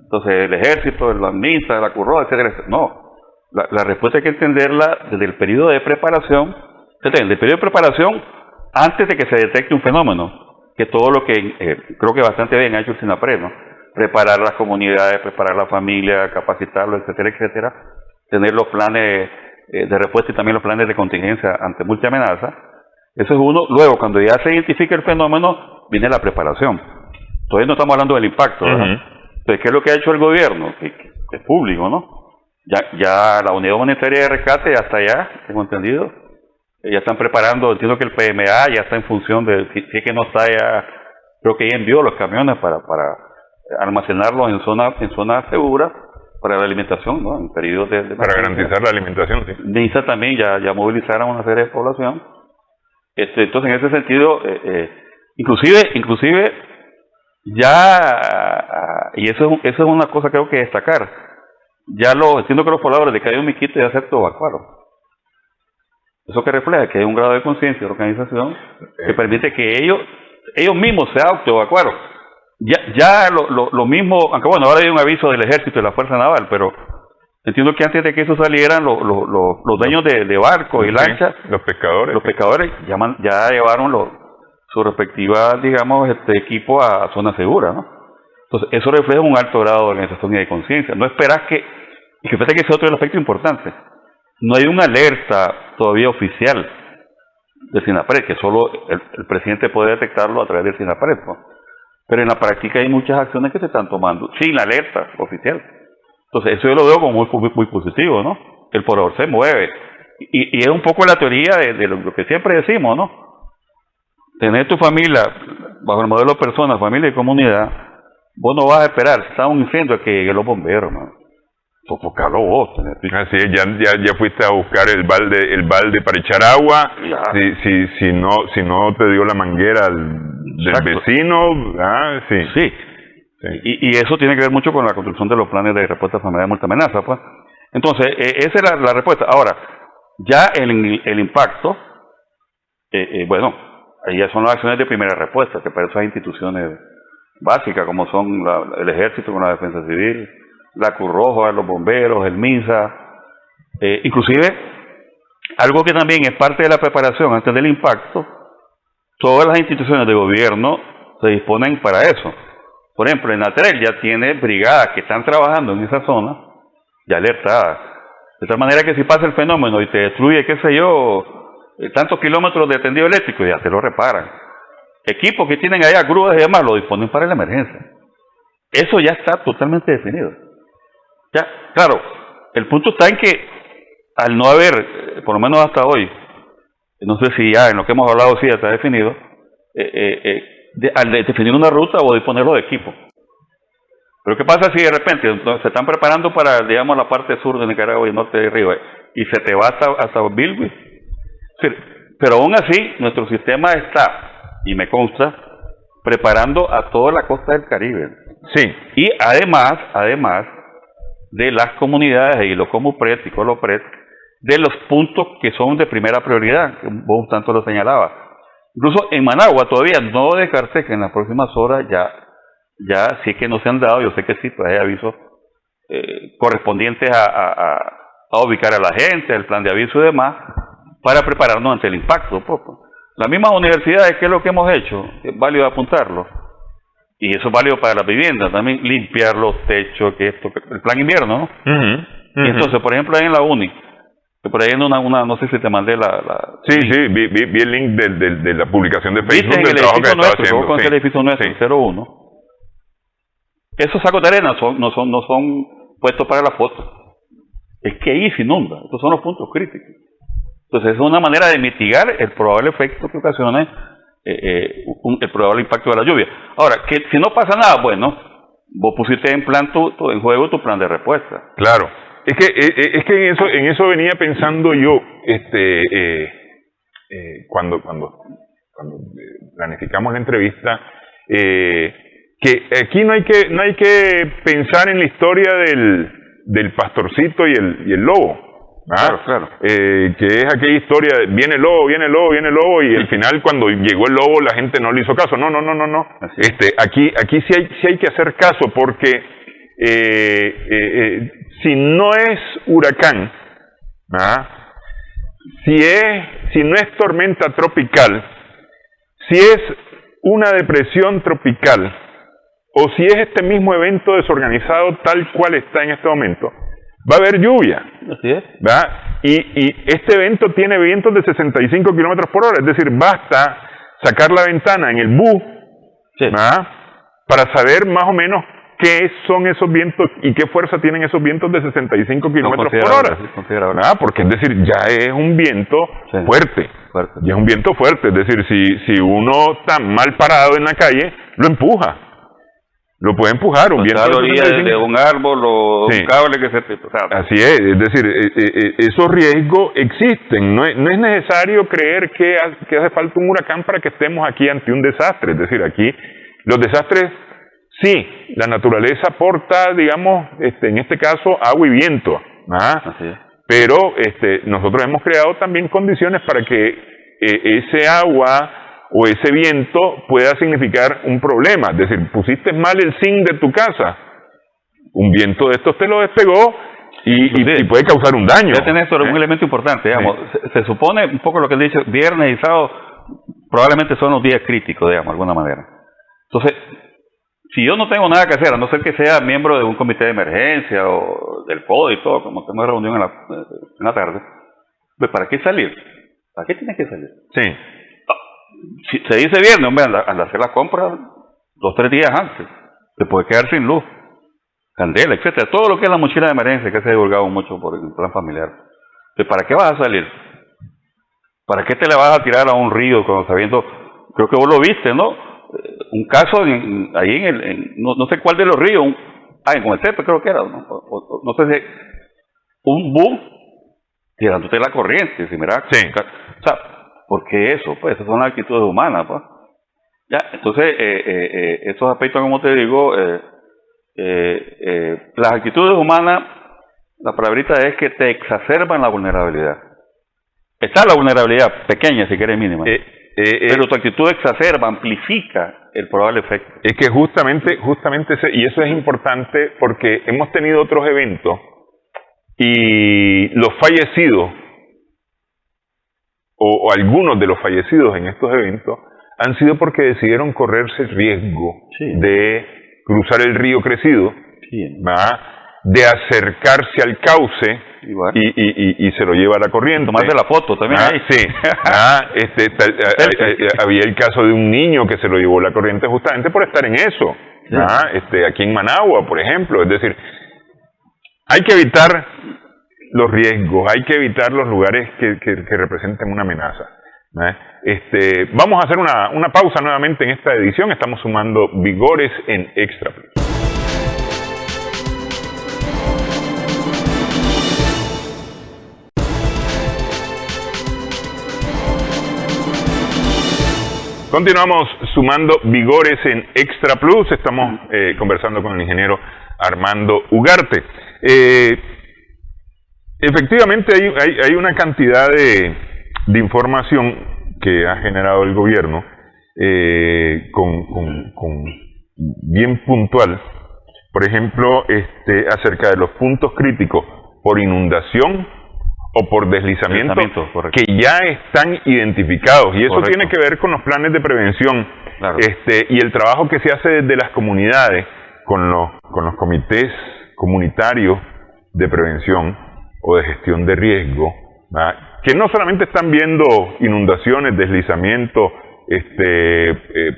Entonces el ejército, la MINSA, la CURRO, etcétera. No, la respuesta hay que entenderla desde el periodo de preparación, desde el periodo de preparación antes de que se detecte un fenómeno, que todo lo que creo que bastante bien ha hecho el SINAPRED, ¿no? Preparar las comunidades, preparar la familia, capacitarlos, etcétera, etcétera, tener los planes de respuesta y también los planes de contingencia ante multiamenaza. Eso es uno. Luego, cuando ya se identifica el fenómeno, viene la preparación. Todavía no estamos hablando del impacto, ¿verdad? Entonces, ¿qué es lo que ha hecho el gobierno? Que es público, ¿no? Ya la Unidad Monetaria de Rescate ya está allá, tengo entendido. Ya están preparando, entiendo que el PMA ya está en función de, si es que no está ya, creo que ya envió los camiones para almacenarlos en zonas seguras para la alimentación, ¿no? En periodos de para garantizar la alimentación, sí. NISA también ya movilizaron una serie de población. Entonces, en ese sentido, inclusive ya, y eso es una cosa que tengo que destacar, entiendo que los pobladores de Cayo Miquito ya se autoevacuaron. Eso que refleja que hay un grado de conciencia de la organización que permite que ellos mismos se autoevacuaron. Ya lo mismo, aunque bueno, ahora hay un aviso del ejército y de la Fuerza Naval, pero entiendo que antes de que eso salieran, los dueños de barcos y lanchas, los pescadores ya llevaron su respectiva, digamos, equipo a zona segura, ¿no? Entonces, eso refleja un alto grado de organización y de conciencia. No esperas y que fíjate que ese es otro aspecto importante. No hay una alerta todavía oficial del SINAPRED, que solo el presidente puede detectarlo a través del SINAPRED, ¿no? Pero en la práctica hay muchas acciones que se están tomando sin la alerta oficial. Entonces, eso yo lo veo como muy positivo, ¿no? El poblador se mueve. Y es un poco la teoría de lo que siempre decimos, ¿no? Tener tu familia bajo el modelo personas, familia y comunidad, vos no vas a esperar, si está un incendio, a que lleguen los bomberos, ¿no? Sofocarlo vos. Así es, ya fuiste a buscar el balde para echar agua. Si no te dio la manguera del vecino, sí. Y eso tiene que ver mucho con la construcción de los planes de respuesta familiar de multiamenaza, pues. Entonces, esa es la respuesta. Ahora, ya el impacto, bueno, ahí ya son las acciones de primera respuesta, que para eso hay instituciones básicas, como son el Ejército con la Defensa Civil, la Cruz Roja, los bomberos, el MINSA, inclusive algo que también es parte de la preparación antes del impacto. Todas las instituciones de gobierno se disponen para eso. Por ejemplo, el NATREL ya tiene brigadas que están trabajando en esa zona ya alertadas, de tal manera que si pasa el fenómeno y te destruye, qué sé yo, tantos kilómetros de tendido eléctrico, ya te lo reparan. Equipos que tienen allá, grúas y demás, lo disponen para la emergencia. Eso ya está totalmente definido. Ya, claro, el punto está en que al no haber, por lo menos hasta hoy, no sé si ya en lo que hemos hablado sí ya está definido, al definir una ruta o disponerlo de equipo. Pero ¿qué pasa si de repente se están preparando para, digamos, la parte sur de Nicaragua y norte de Río y se te va hasta Bilwi? Sí, pero aún así, nuestro sistema está, y me consta, preparando a toda la costa del Caribe. Sí. Y además de las comunidades y los Comupred y Colopred, de los puntos que son de primera prioridad, que vos tanto lo señalabas. Incluso en Managua todavía no descarté que en las próximas horas ya sí que no se han dado, yo sé que sí, pues hay avisos correspondientes a ubicar a la gente, el plan de aviso y demás, para prepararnos ante el impacto. Las mismas universidades, ¿qué es lo que hemos hecho? Es válido apuntarlo. Y eso es válido para la vivienda, también limpiar los techos, el plan invierno, ¿no? Y entonces, por ejemplo, ahí en la UNI, que por ahí en una no sé si te mandé Sí, vi el link de la publicación de Facebook del trabajo que estaba haciendo. Con el edificio nuestro, 01. Esos sacos de arena no son puestos para la foto. Es que ahí se inunda. Estos son los puntos críticos. Entonces, es una manera de mitigar el probable efecto que ocasione el probable impacto de la lluvia. Ahora, que si no pasa nada, bueno, vos pusiste en juego tu plan de respuesta. Claro. Es que en eso venía pensando yo, cuando planificamos la entrevista, que aquí no hay que pensar en la historia del pastorcito y el lobo. Claro. Que es aquella historia de viene el lobo y al final cuando llegó el lobo la gente no le hizo caso. No. Aquí sí hay que hacer caso porque si no es huracán, si no es tormenta tropical, si es una depresión tropical o si es este mismo evento desorganizado tal cual está en este momento, va a haber lluvia. Así es. ¿Verdad? Y este evento tiene vientos de 65 kilómetros por hora, es decir, basta sacar la ventana en el bus, ¿verdad? Para saber más o menos qué son esos vientos y qué fuerza tienen esos vientos de 65 kilómetros por hora. ¿Verdad? Porque es decir, ya es un viento fuerte. Ya es un viento fuerte, es decir, si uno está mal parado en la calle, lo empuja. Lo puede empujar un viento de un árbol o un cable que se... Así es decir, esos riesgos existen. No es necesario creer que hace falta un huracán para que estemos aquí ante un desastre. Es decir, aquí los desastres, sí, la naturaleza aporta, digamos, en este caso, agua y viento. Así es. Pero nosotros hemos creado también condiciones para que ese agua o ese viento pueda significar un problema. Es decir, pusiste mal el zinc de tu casa, un viento de estos te lo despegó y puede causar un daño. Ya tenés un elemento importante, digamos. Se supone, un poco lo que dice, viernes y sábado probablemente son los días críticos, digamos, de alguna manera. Entonces, si yo no tengo nada que hacer, a no ser que sea miembro de un comité de emergencia o del CODE y todo, como tenemos reunión en la tarde, pues ¿para qué salir? ¿Para qué tienes que salir? Sí. Si se dice viernes, hombre, al hacer la compra 2-3 días antes, te puede quedar sin luz, candela, etcétera, todo lo que es la mochila de emergencia que se ha divulgado mucho por el plan familiar. Entonces, ¿para qué vas a salir? ¿Para qué te le vas a tirar a un río cuando sabiendo? Creo que vos lo viste, ¿no? Un caso ahí no sé cuál de los ríos, en Cometepe creo que era, no sé si un boom tirándote la corriente, si mira, sí. O sea, ¿por qué eso? Pues esas son las actitudes humanas, pues. Ya, entonces, estos aspectos, como te digo, las actitudes humanas, la palabrita es que te exacerban la vulnerabilidad. Está la vulnerabilidad pequeña, si quieres mínima, pero tu actitud exacerba, amplifica el probable efecto. Es que justamente y eso es importante porque hemos tenido otros eventos y los fallecidos o algunos de los fallecidos en estos eventos han sido porque decidieron correrse el riesgo de cruzar el río crecido, de acercarse al cauce y se lo lleva a la corriente. Tomarse la foto también ahí. Sí. Había el caso de un niño que se lo llevó la corriente justamente por estar en eso. Sí. Aquí en Managua, por ejemplo. Es decir, hay que evitar los riesgos, hay que evitar los lugares que representen una amenaza. Vamos a hacer una pausa nuevamente en esta edición. Estamos sumando vigores en Extra Plus. Continuamos sumando vigores en Extra Plus. Estamos conversando con el ingeniero Armando Ugarte. Efectivamente hay una cantidad de información que ha generado el gobierno con bien puntual. Por ejemplo, acerca de los puntos críticos por inundación o por deslizamiento que ya están identificados, y eso correcto. Tiene que ver con los planes de prevención, claro. Y el trabajo que se hace desde las comunidades con los comités comunitarios de prevención o de gestión de riesgo, ¿verdad? Que no solamente están viendo inundaciones, deslizamientos,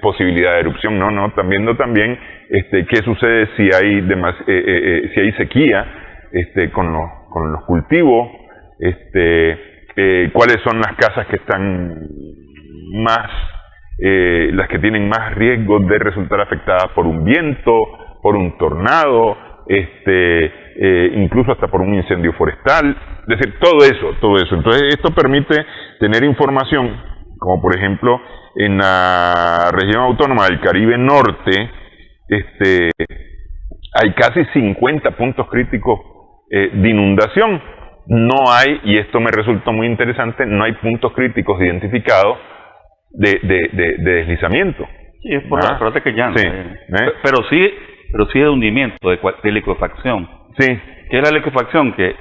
posibilidad de erupción, no, están viendo también qué sucede si hay sequía, con los cultivos, cuáles son las casas que están más, las que tienen más riesgo de resultar afectadas por un viento, por un tornado, incluso hasta por un incendio forestal, es decir, todo eso. Entonces esto permite tener información, como por ejemplo en la región autónoma del Caribe Norte, hay casi 50 puntos críticos de inundación. No hay, y esto me resultó muy interesante, no hay puntos críticos identificados de deslizamiento. Sí, es por la parte que llana. Sí. Pero sí de hundimiento, de liquefacción. Sí. ¿Qué es la liquefacción? Que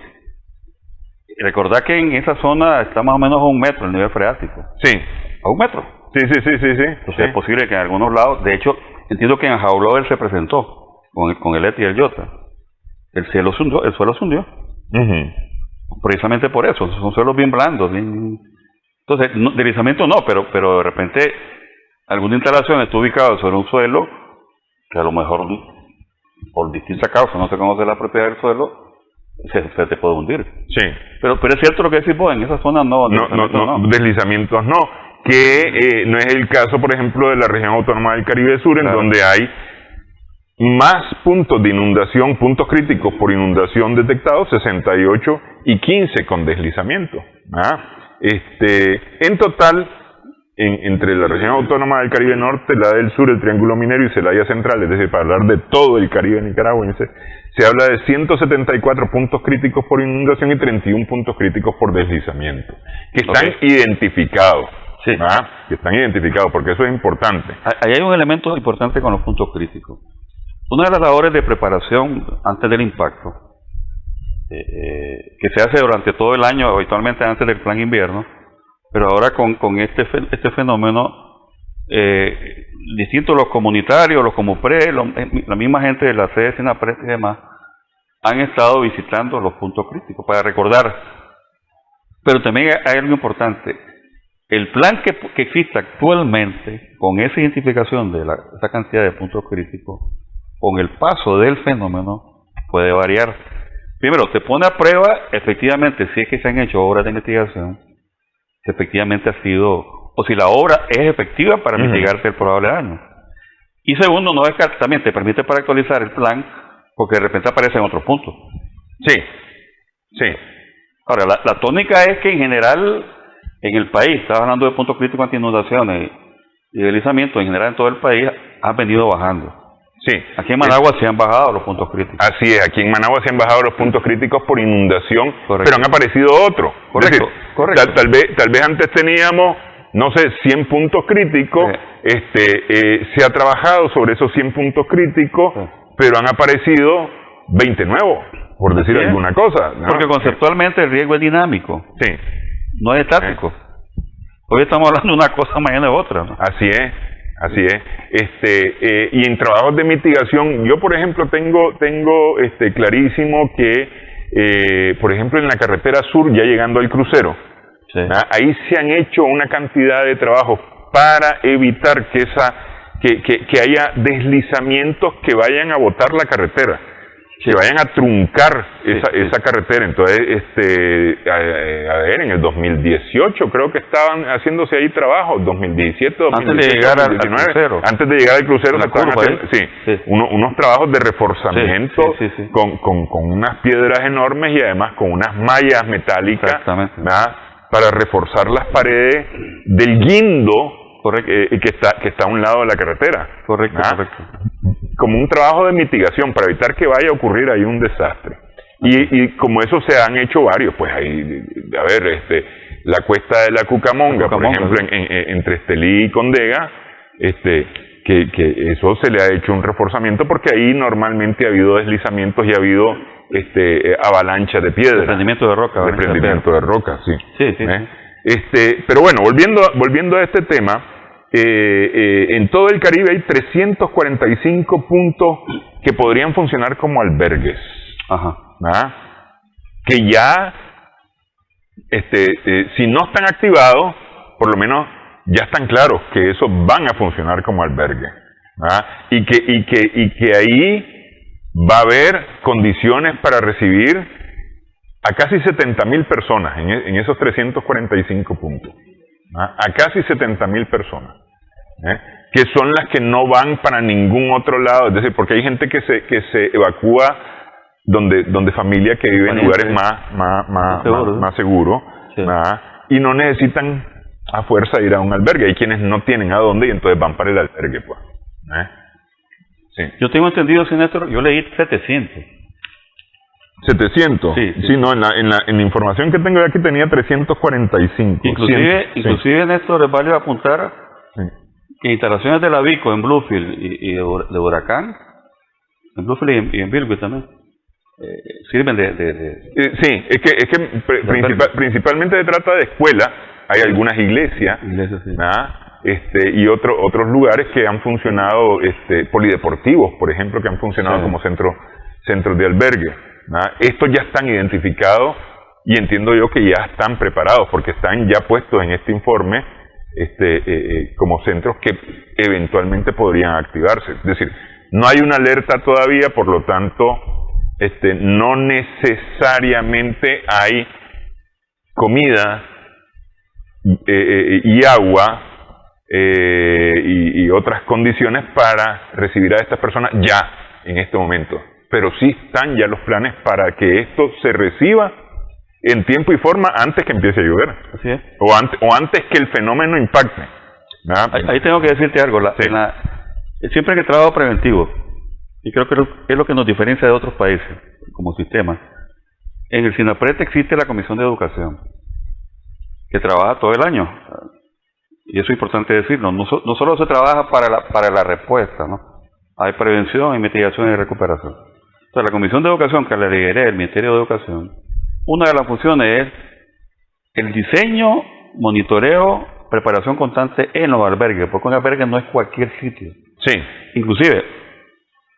recordad que en esa zona está más o menos a 1 metro el nivel freático. Sí. A 1 metro. Sí. Entonces es posible que en algunos lados, de hecho, entiendo que en Jaulover se presentó con el ETA y el Iota. El suelo se hundió. Precisamente por eso, son suelos bien blandos, bien... Entonces, deslizamiento no, pero de repente alguna instalación está ubicada sobre un suelo que a lo mejor por distintas causas, no sé cómo es la propiedad del suelo, se te puede hundir. Sí. Pero es cierto lo que decís vos, en esa zona no. Deslizamientos no. Que no es el caso, por ejemplo, de la región autónoma del Caribe Sur, en donde hay más puntos de inundación, puntos críticos por inundación detectados, 68 y 15 con deslizamiento. En total, entre la región autónoma del Caribe Norte, la del Sur, el Triángulo Minero y Celaya Central, es decir, para hablar de todo el Caribe nicaragüense, se habla de 174 puntos críticos por inundación y 31 puntos críticos por deslizamiento, que están identificados. Sí. Que están identificados, porque eso es importante. Ahí hay un elemento importante con los puntos críticos. Una de las labores de preparación antes del impacto, que se hace durante todo el año, habitualmente antes del plan invierno, pero ahora con este fenómeno, distintos los comunitarios, los Comupre, la misma gente de la sede Sinapred y demás, han estado visitando los puntos críticos para recordar. Pero también hay algo importante. El plan que existe actualmente, con esa identificación de esa cantidad de puntos críticos, con el paso del fenómeno, puede variar. Primero, te pone a prueba, efectivamente, si es que se han hecho obras de investigación, si efectivamente ha sido, o si la obra es efectiva para mitigarse el probable daño. Y segundo, no descarta, también te permite para actualizar el plan, porque de repente aparecen otros puntos. Sí. Ahora, la tónica es que en general, en el país, estaba hablando de puntos críticos anti inundaciones y deslizamiento, en general en todo el país, han venido bajando. Sí. Aquí en Managua se han bajado los puntos críticos. Así es, aquí en Managua se han bajado los puntos críticos por inundación, pero han aparecido otros. Correcto. Tal vez antes teníamos, no sé, 100 puntos críticos, se ha trabajado sobre esos 100 puntos críticos, pero han aparecido 20 nuevos, por decir alguna cosa, ¿no? Porque conceptualmente el riesgo es dinámico. Sí. No es estático. Hoy estamos hablando de una cosa, mañana de otra, ¿no? Así es. Y en trabajos de mitigación, yo por ejemplo tengo clarísimo que, por ejemplo, en la carretera sur, ya llegando al crucero, ahí se han hecho una cantidad de trabajos para evitar que haya deslizamientos que vayan a botar la carretera, que vayan a truncar esa carretera. Entonces, en el 2018 creo que estaban haciéndose ahí trabajos, 2017, 2018, antes de llegar 2019, al crucero. Antes de llegar al crucero se estaban haciendo, unos trabajos de reforzamiento con unas piedras enormes y además con unas mallas metálicas para reforzar las paredes del guindo que está a un lado de la carretera. Correcto. Como un trabajo de mitigación para evitar que vaya a ocurrir ahí un desastre. Y como eso se han hecho varios, pues ahí, la cuesta de la Cucamonga, por ejemplo, entre Estelí y Condega, que eso se le ha hecho un reforzamiento porque ahí normalmente ha habido deslizamientos y ha habido avalanchas de piedra. Desprendimiento de roca. Desprendimiento de roca, sí. Sí. Pero bueno, volviendo a este tema, en todo el Caribe hay 345 puntos que podrían funcionar como albergues. Que ya, si no están activados, por lo menos ya están claros que esos van a funcionar como albergue. Y que ahí va a haber condiciones para recibir a casi 70,000 personas en esos 345 puntos. A casi 70,000 personas, que son las que no van para ningún otro lado. Es decir, porque hay gente que se evacúa donde familia que vive en lugares más seguros, y no necesitan a fuerza ir a un albergue. Hay quienes no tienen a dónde y entonces van para el albergue, pues. Sí. Yo tengo entendido, sí, Néstor, yo leí 700. 700. Sí. Sí, no, en la información que tengo de aquí tenía 345. Inclusive, Néstor, es válido apuntar que instalaciones de la Vico en Bluefield y de Huracán, en Bluefield y en Bilby también, sirven sí, es que principalmente se trata de escuelas. Hay algunas iglesias, sí. Y otros lugares que han funcionado, polideportivos, por ejemplo, que han funcionado como centros de albergue. Estos ya están identificados y entiendo yo que ya están preparados porque están ya puestos en este informe como centros que eventualmente podrían activarse. Es decir, no hay una alerta todavía, por lo tanto, no necesariamente hay comida y agua y otras condiciones para recibir a estas personas ya en este momento. Pero sí están ya los planes para que esto se reciba en tiempo y forma antes que empiece a llover. Así es. O antes que el fenómeno impacte. Ahí tengo que decirte algo. Siempre en el trabajo preventivo, y creo que es lo que nos diferencia de otros países como sistema, en el SINAPRED existe la Comisión de Educación, que trabaja todo el año. Y eso es importante decirlo. No solo se trabaja para la respuesta, ¿no? Hay prevención, investigación y recuperación. Entonces, la Comisión de Educación, que la lideré el Ministerio de Educación, una de las funciones es el diseño, monitoreo, preparación constante en los albergues, porque un albergue no es cualquier sitio. Sí. Inclusive,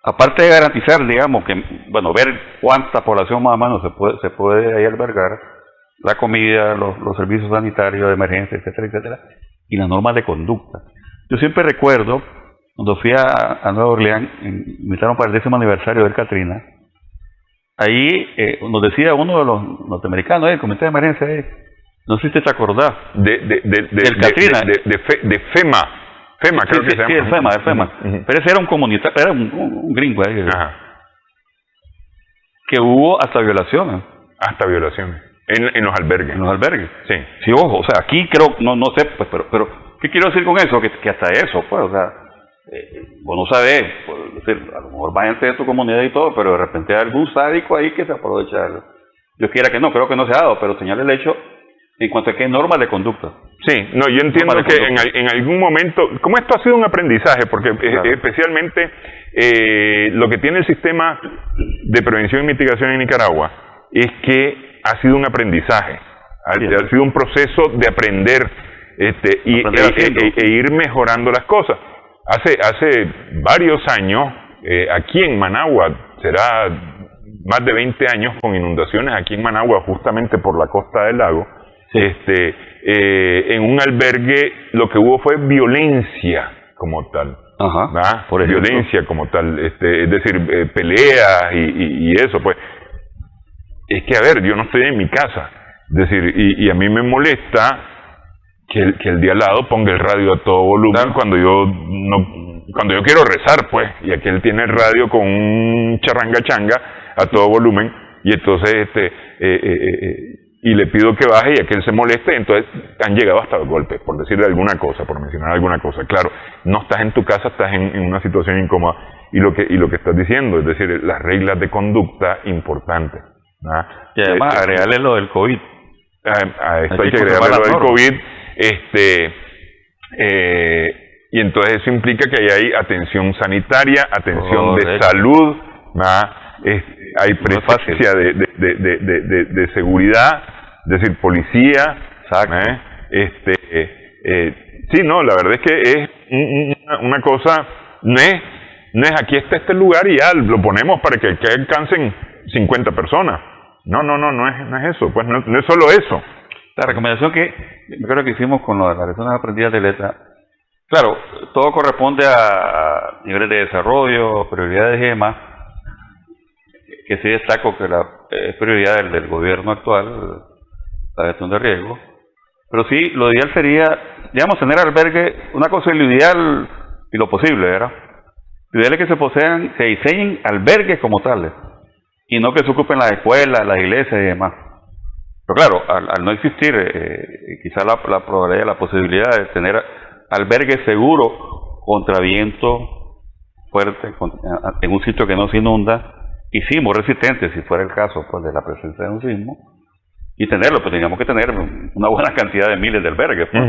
aparte de garantizar, digamos, ver cuánta población más o menos se puede ahí albergar, la comida, los servicios sanitarios de emergencia, etcétera, etcétera, y las normas de conducta. Yo siempre recuerdo, cuando fui a Nueva Orleans, me invitaron para el 10º aniversario del Katrina, ahí nos decía uno de los norteamericanos, el comité de emergencia, no sé si te acordás, del Katrina. De FEMA. FEMA, creo que se llama. Sí, el FEMA. Pero ese era un comunitario, era un gringo ahí. Que hubo hasta violaciones. Hasta violaciones. En los albergues. En los albergues. Sí. Sí, ojo, o sea, aquí creo, no sé, pues, pero ¿qué quiero decir con eso? Que hasta eso, pues, o sea, vos no sabés, pues, decir, a lo mejor va gente de tu comunidad y todo, pero de repente hay algún sádico ahí que se aprovecha de algo. Yo quiera que no, creo que no se ha dado, pero señala el hecho en cuanto a que hay normas de conducta. Sí, no, yo entiendo que en algún momento, como esto ha sido un aprendizaje, porque claro, especialmente lo que tiene el sistema de prevención y mitigación en Nicaragua es que ha sido un aprendizaje, ha sido un proceso de aprender e ir mejorando las cosas. Hace varios años, aquí en Managua, será más de 20 años con inundaciones aquí en Managua, justamente por la costa del lago, en un albergue lo que hubo fue violencia como tal. Ajá, por violencia como tal, es decir, peleas y eso, pues. Es que, a ver, yo no estoy en mi casa, es decir, y a mí me molesta que el de al lado ponga el radio a todo volumen, claro, cuando yo quiero rezar, pues, y aquel tiene el radio con un charranga-changa a todo volumen, y entonces y le pido que baje y aquel se moleste, entonces han llegado hasta los golpes, por decirle alguna cosa, por mencionar alguna cosa. Claro, no estás en tu casa, estás en una situación incómoda, y lo que estás diciendo, es decir, las reglas de conducta importantes. Y además agregarle lo del COVID. A esto hay que agregarle lo del COVID, y entonces eso implica que ahí hay atención sanitaria, atención de salud, hay presencia de seguridad, es decir, policía, sí, no, la verdad es que es una cosa, no es aquí está este lugar y ya lo ponemos para que alcancen 50 personas. No es eso, pues no es solo eso. La recomendación que me acuerdo que hicimos con las lecciones aprendidas de letra, claro, todo corresponde a niveles de desarrollo, prioridades y demás, que sí destaco que es prioridad del gobierno actual, la gestión de riesgo, pero sí, lo ideal sería, digamos, tener albergue, una cosa es lo ideal y lo posible, ¿verdad? Lo ideal es que se diseñen albergues como tales, y no que se ocupen las escuelas, las iglesias y demás. Pero claro, al no existir quizá la probabilidad, la posibilidad de tener albergues seguros contra viento, fuerte en un sitio que no se inunda, y sismos resistentes, si fuera el caso pues de la presencia de un sismo, y tenerlo, pues teníamos que tener una buena cantidad de miles de albergues. Pues.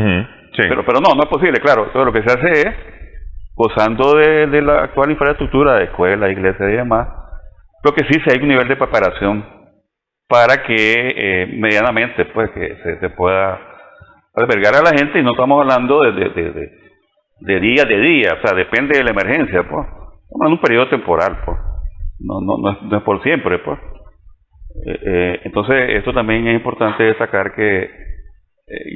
Sí. Pero no es posible, claro. Entonces lo que se hace es, gozando de la actual infraestructura de escuelas, iglesias y demás, lo que sí hay un nivel de preparación para que medianamente pues que se pueda albergar a la gente, y no estamos hablando de día, o sea, depende de la emergencia, pues. Estamos en un periodo temporal, pues. No es por siempre, pues. Entonces, esto también es importante destacar que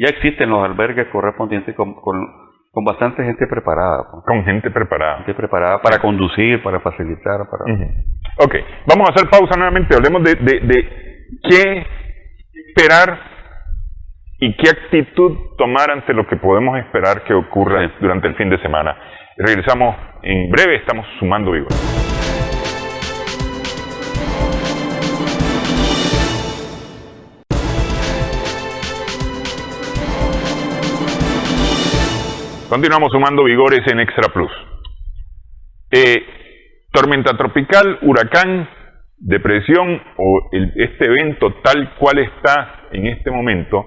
ya existen los albergues correspondientes con bastante gente preparada. Pues. Con gente preparada. Gente preparada para conducir, para facilitar. Ok, vamos a hacer pausa nuevamente. Hablemos de qué esperar y qué actitud tomar ante lo que podemos esperar que ocurra durante el fin de semana. Regresamos en breve, estamos Sumando Vigores. Continuamos Sumando Vigores en Extra Plus. Tormenta tropical, huracán, depresión o este evento tal cual está en este momento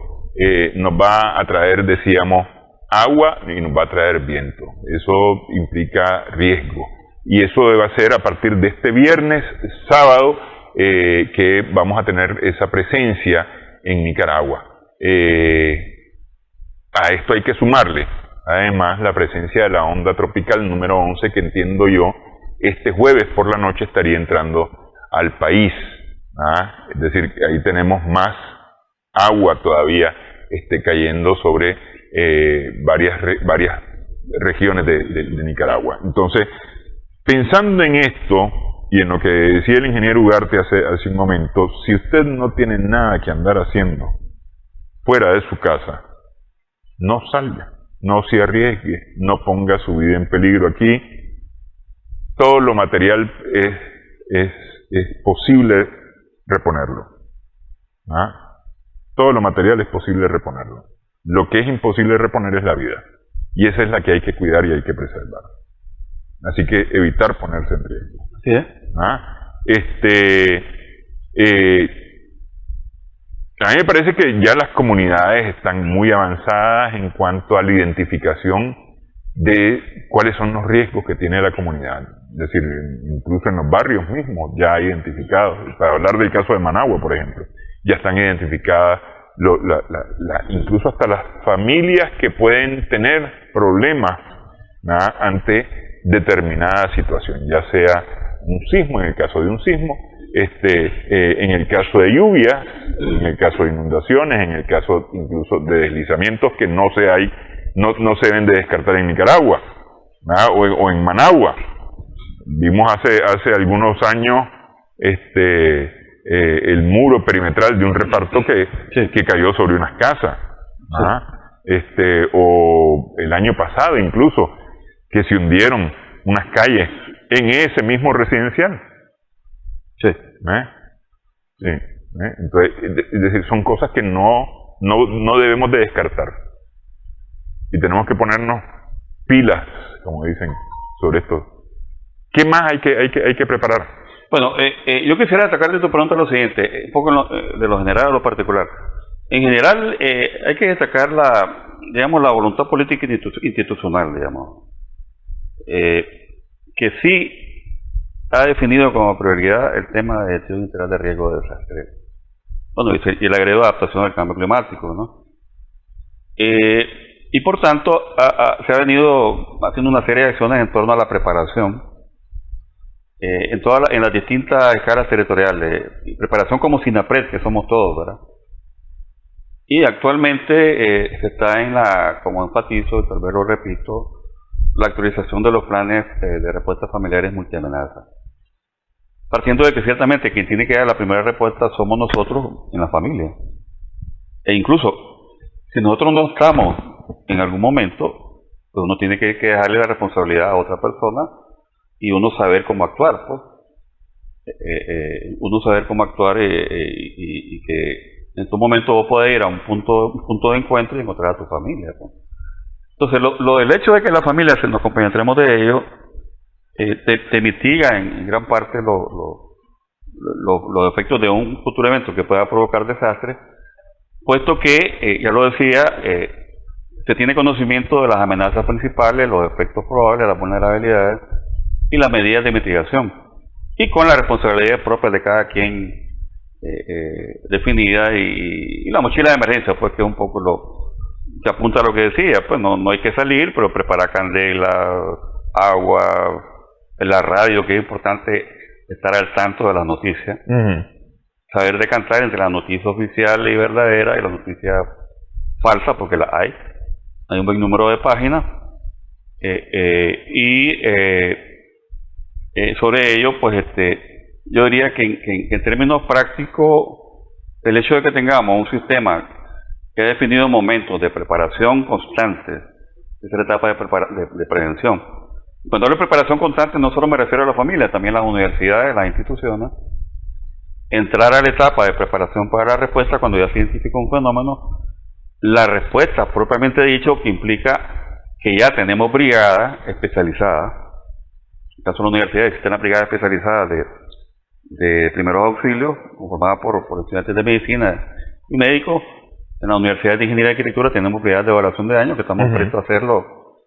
nos va a traer, decíamos, agua y nos va a traer viento. Eso implica riesgo. Y eso debe ser a partir de este viernes, sábado, que vamos a tener esa presencia en Nicaragua. A esto hay que sumarle además la presencia de la onda tropical número 11, que entiendo yo este jueves por la noche estaría entrando al país. Es decir, ahí tenemos más agua todavía cayendo sobre varias regiones de Nicaragua. Entonces, pensando en esto y en lo que decía el ingeniero Ugarte hace un momento, si usted no tiene nada que andar haciendo fuera de su casa, no salga. No se arriesgue, no ponga su vida en peligro aquí. Todo lo material es posible reponerlo. Todo lo material es posible reponerlo. Lo que es imposible reponer es la vida. Y esa es la que hay que cuidar y hay que preservar. Así que evitar ponerse en riesgo. ¿Sí? A mí me parece que ya las comunidades están muy avanzadas en cuanto a la identificación de cuáles son los riesgos que tiene la comunidad. Es decir, incluso en los barrios mismos ya identificados. Para hablar del caso de Managua, por ejemplo, ya están identificadas incluso hasta las familias que pueden tener problemas ante determinada situación, ya sea un sismo, en el caso de un sismo, en el caso de lluvia, en el caso de inundaciones, en el caso incluso de deslizamientos que no se deben de descartar en Nicaragua o en Managua. Vimos hace algunos años el muro perimetral de un reparto que cayó sobre unas casas, o el año pasado incluso que se hundieron unas calles en ese mismo residencial. Entonces, es decir, son cosas que no debemos de descartar y tenemos que ponernos pilas, como dicen, sobre esto. ¿Qué más hay que preparar? Bueno, yo quisiera destacar de tu pregunta lo siguiente, un poco de lo general a lo particular. En general, hay que destacar la voluntad política institucional, que sí ha definido como prioridad el tema de gestión integral de riesgo de desastre. Bueno, y el agregado de adaptación al cambio climático, ¿no? Y por tanto, se ha venido haciendo una serie de acciones en torno a la preparación en las distintas escalas territoriales. Y preparación como SINAPRED, que somos todos, ¿verdad? Y actualmente se está como enfatizo, y tal vez lo repito, la actualización de los planes de respuestas familiares multiamenazas. Partiendo de que ciertamente quien tiene que dar la primera respuesta somos nosotros en la familia. E incluso, si nosotros no estamos en algún momento, pues uno tiene que dejarle la responsabilidad a otra persona y uno saber cómo actuar, pues. Uno saber cómo actuar y que en tu momento vos podés ir a un punto de encuentro y encontrar a tu familia, pues. Entonces, lo del hecho de que la familia nos compenetremos de ello, te mitiga en gran parte los efectos de un futuro evento que pueda provocar desastre, puesto que, ya lo decía, se tiene conocimiento de las amenazas principales, los efectos probables, las vulnerabilidades y las medidas de mitigación, y con la responsabilidad propia de cada quien definida, y la mochila de emergencia, pues que es un poco lo que apunta a lo que decía, pues no hay que salir, pero preparar candela, agua, la radio, que es importante estar al tanto de las noticias, saber decantar entre la noticia oficial y verdadera y la noticia falsa, porque la hay un buen número de páginas, sobre ello, pues yo diría que en términos prácticos, el hecho de que tengamos un sistema que ha definido momentos de preparación constante, esa etapa de prevención. Cuando hablo de preparación constante, no solo me refiero a la familia, también a las universidades, las instituciones. Entrar a la etapa de preparación para la respuesta cuando ya se identifica un fenómeno, la respuesta propiamente dicho, que implica que ya tenemos brigadas especializadas. En el caso de la universidad existe una brigada especializada de primeros auxilios, conformada por estudiantes de medicina y médicos. En la Universidad de Ingeniería y Arquitectura tenemos brigadas de evaluación de daño, que estamos prestos a hacerlo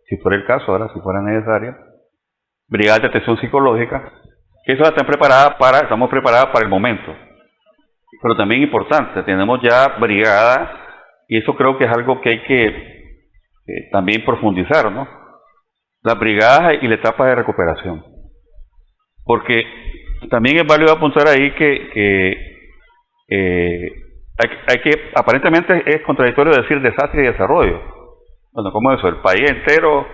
si fuera el caso, ahora si fuera necesario. Brigadas de atención psicológica, que eso estamos preparadas para el momento. Pero también importante, tenemos ya brigadas, y eso creo que es algo que hay que también profundizar, ¿no? Las brigadas y la etapa de recuperación. Porque también es válido apuntar ahí que hay que, aparentemente es contradictorio decir desastre y desarrollo. Bueno, ¿cómo es eso? El país entero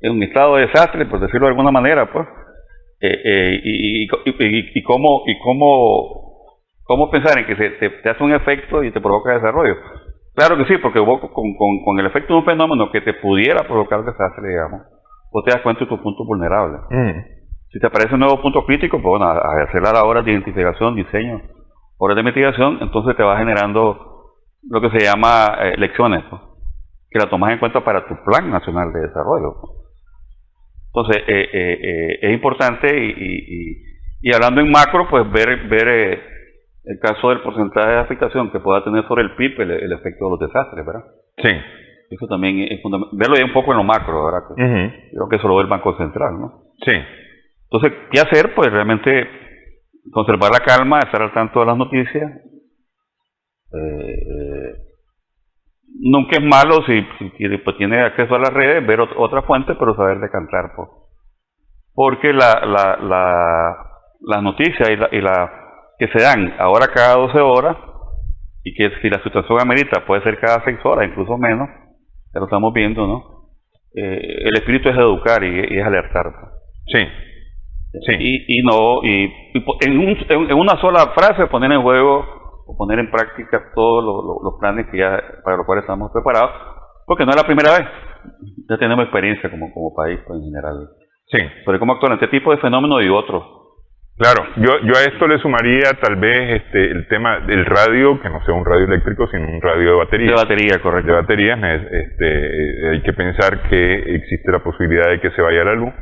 en un estado de desastre, por decirlo de alguna manera, pues. ¿Cómo pensar en que te hace un efecto y te provoca desarrollo? Claro que sí, porque vos con el efecto de un fenómeno que te pudiera provocar desastre, digamos, vos te das cuenta de tus puntos vulnerables. Si te aparece un nuevo punto crítico, pues bueno, a hacer las horas de identificación, diseño, horas de mitigación, entonces te va generando lo que se llama lecciones, pues, que la tomas en cuenta para tu plan nacional de desarrollo. Entonces, es importante y hablando en macro, pues ver el caso del porcentaje de afectación que pueda tener sobre el PIB el efecto de los desastres, ¿verdad? Sí. Eso también es fundamental. Verlo ya un poco en lo macro, ¿verdad? Creo que eso lo ve el Banco Central, ¿no? Sí. Entonces, ¿qué hacer? Pues realmente conservar la calma, estar al tanto de las noticias. Nunca es malo si pues, tiene acceso a las redes, ver otra fuente, pero saber decantar, pues. Porque las noticias que se dan ahora cada 12 horas, y que si la situación amerita puede ser cada 6 horas, incluso menos, ya lo estamos viendo, ¿no? El espíritu es educar y es alertar, pues. Sí. Y en una sola frase poner en juego o poner en práctica todos los planes para los cuales estamos preparados, porque no es la primera vez, ya tenemos experiencia como país, pues, en general. Sí. Pero cómo actuar en este tipo de fenómenos y otros. Claro, yo a esto le sumaría tal vez el tema del radio, que no sea un radio eléctrico, sino un radio de batería. De batería, correcto. De baterías, hay que pensar que existe la posibilidad de que se vaya la luz,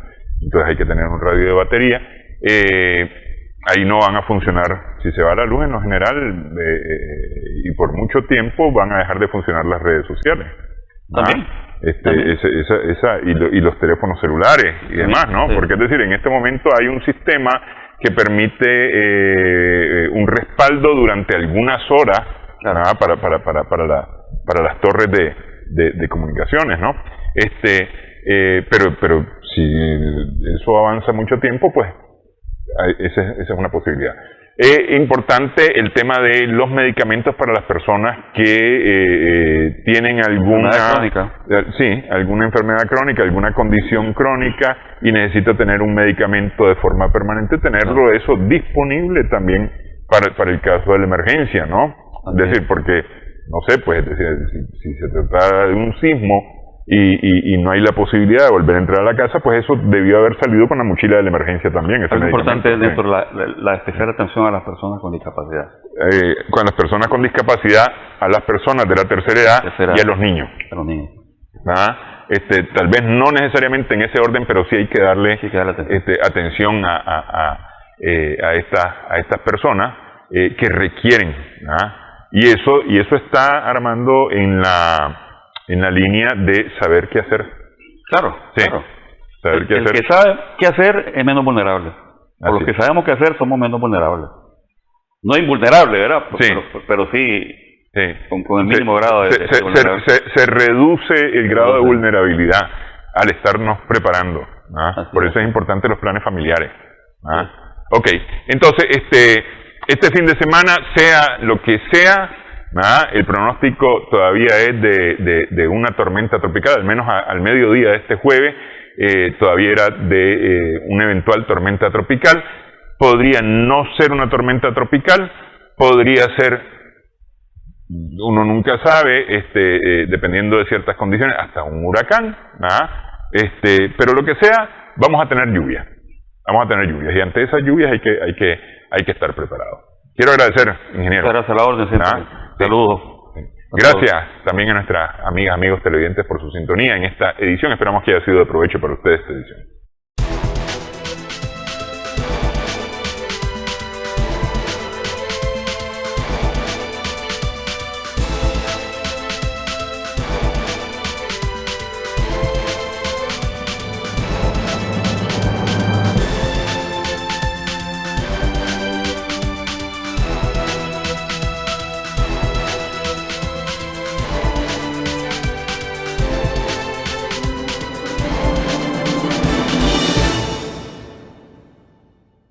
entonces hay que tener un radio de batería. Ahí no van a funcionar, si se va la luz en lo general, y por mucho tiempo van a dejar de funcionar las redes sociales. ¿También? Y los teléfonos celulares y demás, ¿no? Sí. Porque es decir, en este momento hay un sistema que permite un respaldo durante algunas horas, ¿verdad? para las torres de comunicaciones, ¿no? Pero si eso avanza mucho tiempo, pues esa es una posibilidad. Es importante el tema de los medicamentos para las personas que tienen alguna enfermedad crónica, alguna condición crónica y necesita tener un medicamento de forma permanente, tenerlo eso disponible también para el caso de la emergencia, ¿no? Es decir, porque, no sé, pues si se trata de un sismo y no hay la posibilidad de volver a entrar a la casa, pues eso debió haber salido con la mochila de la emergencia también. Es importante dentro de la especial atención a las personas con discapacidad. Con las personas con discapacidad, a las personas de la tercera edad y a los niños. Tal vez no necesariamente en ese orden, pero sí hay que darle atención, atención a estas personas que requieren, y eso está armando en la línea de saber qué hacer. Claro, sí, claro. Saber qué el hacer. que sabe qué hacer es menos vulnerable. O los que es. sabemos qué hacer somos menos vulnerables. No invulnerable, ¿verdad? Sí. Pero sí, sí. Con el mínimo grado de se reduce el grado de vulnerabilidad al estarnos preparando. Por eso es importante los planes familiares. Sí. Ok, entonces este fin de semana, sea lo que sea, el pronóstico todavía es de una tormenta tropical, al menos al mediodía de este jueves, todavía era de una eventual tormenta tropical. Podría no ser una tormenta tropical, podría ser, uno nunca sabe, dependiendo de ciertas condiciones, hasta un huracán, pero lo que sea, vamos a tener lluvias. Vamos a tener lluvias, y ante esas lluvias hay que estar preparados. Quiero agradecer, ingeniero. Gracias a la orden, siempre. Saludos. Gracias también a nuestras amigas, amigos televidentes por su sintonía en esta edición. Esperamos que haya sido de provecho para ustedes esta edición.